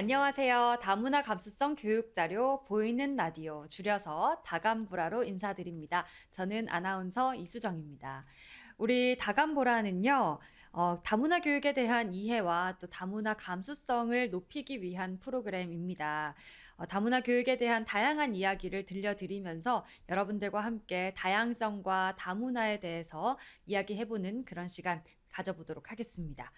안녕하세요. 다문화 감수성 교육 자료 보이는 라디오 줄여서 다감보라로 인사드립니다. 저는 아나운서 이수정입니다. 우리 다감보라는요, 다문화 교육에 대한 이해와 또 다문화 감수성을 높이기 위한 프로그램입니다. 다문화 교육에 대한 다양한 이야기를 들려드리면서 여러분들과 함께 다양성과 다문화에 대해서 이야기해보는 그런 시간 가져보도록 하겠습니다.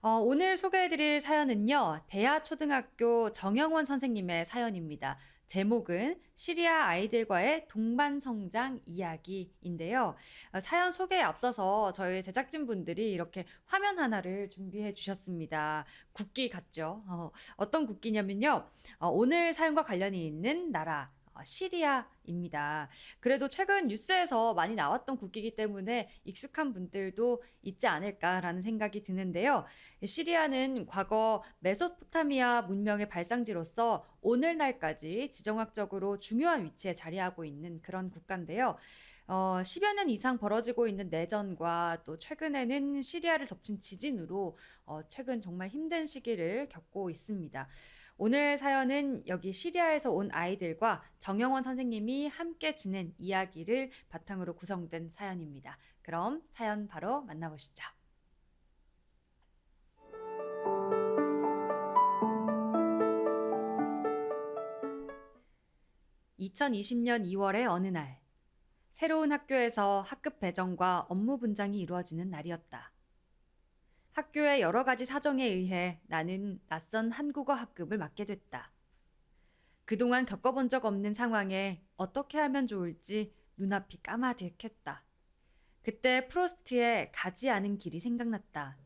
오늘 소개해드릴 사연은요, 대하초등학교 정영원 선생님의 사연입니다. 제목은 시리아 아이들과의 동반 성장 이야기인데요. 사연 소개에 앞서서 저희 제작진분들이 이렇게 화면 하나를 준비해 주셨습니다. 국기 같죠? 어떤 국기냐면요. 오늘 사연과 관련이 있는 나라. 시리아입니다. 그래도 최근 뉴스에서 많이 나왔던 국기이기 때문에 익숙한 분들도 있지 않을까라는 생각이 드는데요. 시리아는 과거 메소포타미아 문명의 발상지로서 오늘날까지 지정학적으로 중요한 위치에 자리하고 있는 그런 국가인데요. 10여 년 이상 벌어지고 있는 내전과 또 최근에는 시리아를 덮친 지진으로 최근 정말 힘든 시기를 겪고 있습니다. 오늘 사연은 여기 시리아에서 온 아이들과 정영원 선생님이 함께 지낸 이야기를 바탕으로 구성된 사연입니다. 그럼 사연 바로 만나보시죠. 2020년 2월의 어느 날, 새로운 학교에서 학급 배정과 업무 분장이 이루어지는 날이었다. 학교의 여러 가지 사정에 의해 나는 낯선 한국어 학급을 맡게 됐다. 그동안 겪어본 적 없는 상황에 어떻게 하면 좋을지 눈앞이 까마득했다. 그때 프로스트의 가지 않은 길이 생각났다.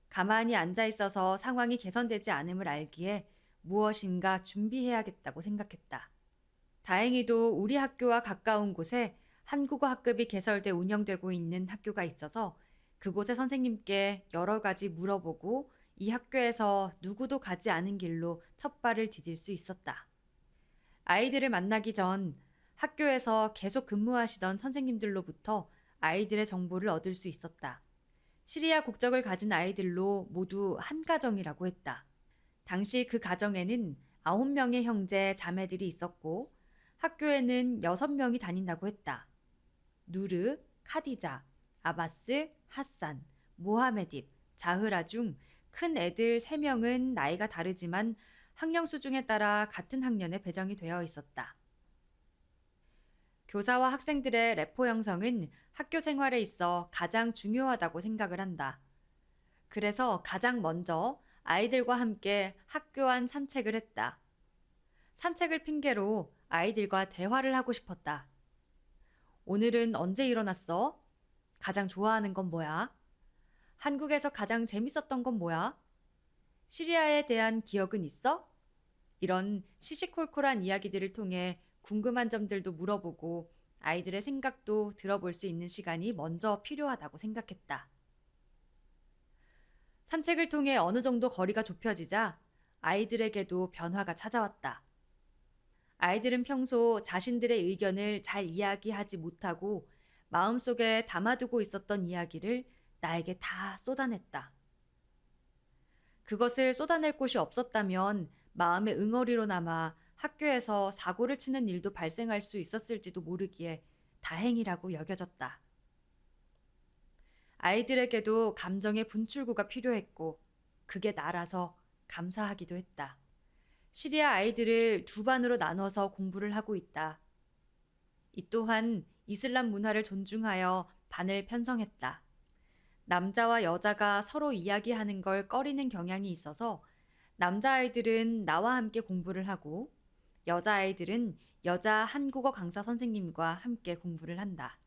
가만히 앉아 있어서 상황이 개선되지 않음을 알기에 무엇인가 준비해야겠다고 생각했다. 다행히도 우리 학교와 가까운 곳에 한국어 학급이 개설돼 운영되고 있는 학교가 있어서 그곳의 선생님께 여러 가지 물어보고 이 학교에서 누구도 가지 않은 길로 첫 발을 디딜 수 있었다. 아이들을 만나기 전 학교에서 계속 근무하시던 선생님들로부터 아이들의 정보를 얻을 수 있었다. 시리아 국적을 가진 아이들로 모두 한 가정이라고 했다. 당시 그 가정에는 9명의 형제, 자매들이 있었고 학교에는 6명이 다닌다고 했다. 누르, 카디자, 아바스, 하산, 모하메딥, 자흐라 중 큰 애들 3명은 나이가 다르지만 학령 수준에 따라 같은 학년에 배정이 되어 있었다. 교사와 학생들의 레포 형성은 학교 생활에 있어 가장 중요하다고 생각을 한다. 그래서 가장 먼저 아이들과 함께 학교 안 산책을 했다. 산책을 핑계로 아이들과 대화를 하고 싶었다. 오늘은 언제 일어났어? 가장 좋아하는 건 뭐야? 한국에서 가장 재밌었던 건 뭐야? 시리아에 대한 기억은 있어? 이런 시시콜콜한 이야기들을 통해 궁금한 점들도 물어보고 아이들의 생각도 들어볼 수 있는 시간이 먼저 필요하다고 생각했다. 산책을 통해 어느 정도 거리가 좁혀지자 아이들에게도 변화가 찾아왔다. 아이들은 평소 자신들의 의견을 잘 이야기하지 못하고 마음속에 담아두고 있었던 이야기를 나에게 다 쏟아냈다. 그것을 쏟아낼 곳이 없었다면 마음의 응어리로 남아 학교에서 사고를 치는 일도 발생할 수 있었을지도 모르기에 다행이라고 여겨졌다. 아이들에게도 감정의 분출구가 필요했고 그게 나라서 감사하기도 했다. 시리아 아이들을 두 반으로 나눠서 공부를 하고 있다. 이 또한 이슬람 문화를 존중하여 반을 편성했다. 남자와 여자가 서로 이야기하는 걸 꺼리는 경향이 있어서 남자아이들은 나와 함께 공부를 하고 여자아이들은 여자 한국어 강사 선생님과 함께 공부를 한다.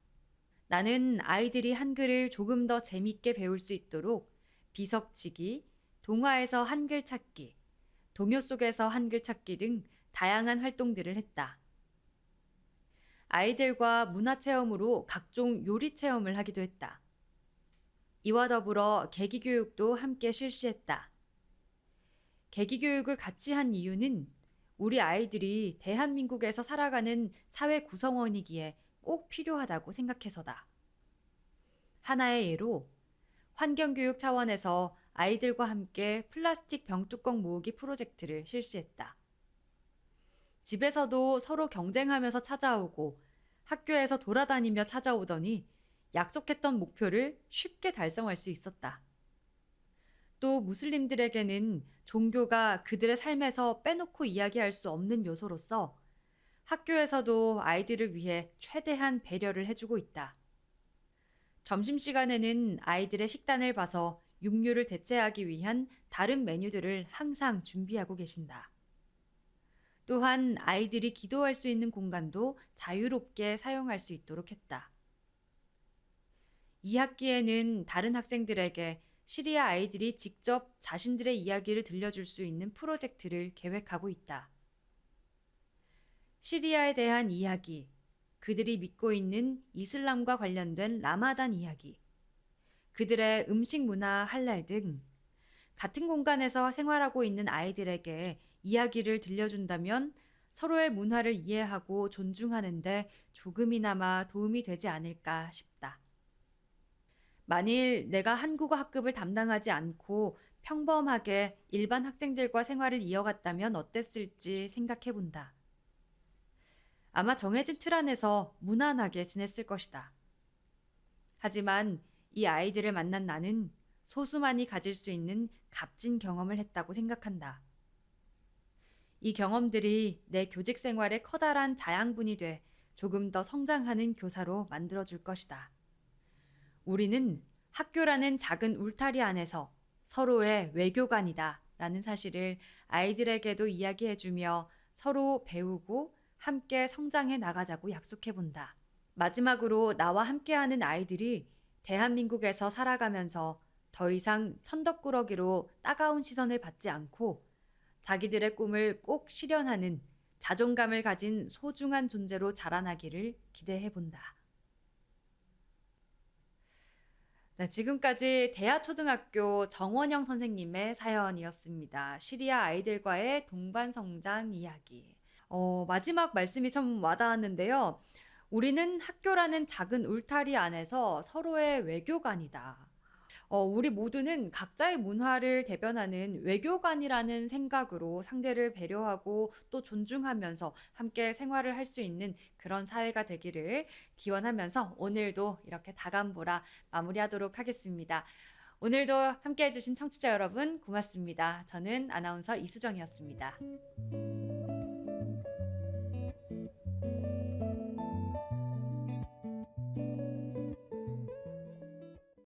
나는 아이들이 한글을 조금 더 재밌게 배울 수 있도록 비석치기, 동화에서 한글 찾기, 동요 속에서 한글 찾기 등 다양한 활동들을 했다. 아이들과 문화체험으로 각종 요리 체험을 하기도 했다. 이와 더불어 계기교육도 함께 실시했다. 계기교육을 같이 한 이유는 우리 아이들이 대한민국에서 살아가는 사회 구성원이기에 꼭 필요하다고 생각해서다. 하나의 예로 환경교육 차원에서 아이들과 함께 플라스틱 병뚜껑 모으기 프로젝트를 실시했다. 집에서도 서로 경쟁하면서 찾아오고 학교에서 돌아다니며 찾아오더니 약속했던 목표를 쉽게 달성할 수 있었다. 또 무슬림들에게는 종교가 그들의 삶에서 빼놓고 이야기할 수 없는 요소로서 학교에서도 아이들을 위해 최대한 배려를 해주고 있다. 점심시간에는 아이들의 식단을 봐서 육류를 대체하기 위한 다른 메뉴들을 항상 준비하고 계신다. 또한 아이들이 기도할 수 있는 공간도 자유롭게 사용할 수 있도록 했다. 2학기에는 다른 학생들에게 시리아 아이들이 직접 자신들의 이야기를 들려줄 수 있는 프로젝트를 계획하고 있다. 시리아에 대한 이야기, 그들이 믿고 있는 이슬람과 관련된 라마단 이야기, 그들의 음식 문화 할랄 등 같은 공간에서 생활하고 있는 아이들에게 이야기를 들려준다면 서로의 문화를 이해하고 존중하는데 조금이나마 도움이 되지 않을까 싶다. 만일 내가 한국어 학급을 담당하지 않고 평범하게 일반 학생들과 생활을 이어갔다면 어땠을지 생각해 본다. 아마 정해진 틀 안에서 무난하게 지냈을 것이다. 하지만 이 아이들을 만난 나는 소수만이 가질 수 있는 값진 경험을 했다고 생각한다. 이 경험들이 내 교직 생활에 커다란 자양분이 돼 조금 더 성장하는 교사로 만들어줄 것이다. 우리는 학교라는 작은 울타리 안에서 서로의 외교관이다 라는 사실을 아이들에게도 이야기해주며 서로 배우고 함께 성장해 나가자고 약속해본다. 마지막으로 나와 함께하는 아이들이 대한민국에서 살아가면서 더 이상 천덕꾸러기로 따가운 시선을 받지 않고 자기들의 꿈을 꼭 실현하는 자존감을 가진 소중한 존재로 자라나기를 기대해본다. 네, 지금까지 대하초등학교 정원영 선생님의 사연이었습니다. 시리아 아이들과의 동반 성장 이야기. 마지막 말씀이 참 와닿았는데요. 우리는 학교라는 작은 울타리 안에서 서로의 외교관이다. 우리 모두는 각자의 문화를 대변하는 외교관이라는 생각으로 상대를 배려하고 또 존중하면서 함께 생활을 할 수 있는 그런 사회가 되기를 기원하면서 오늘도 이렇게 다감보라 마무리하도록 하겠습니다. 오늘도 함께 해주신 청취자 여러분 고맙습니다. 저는 아나운서 이수정이었습니다.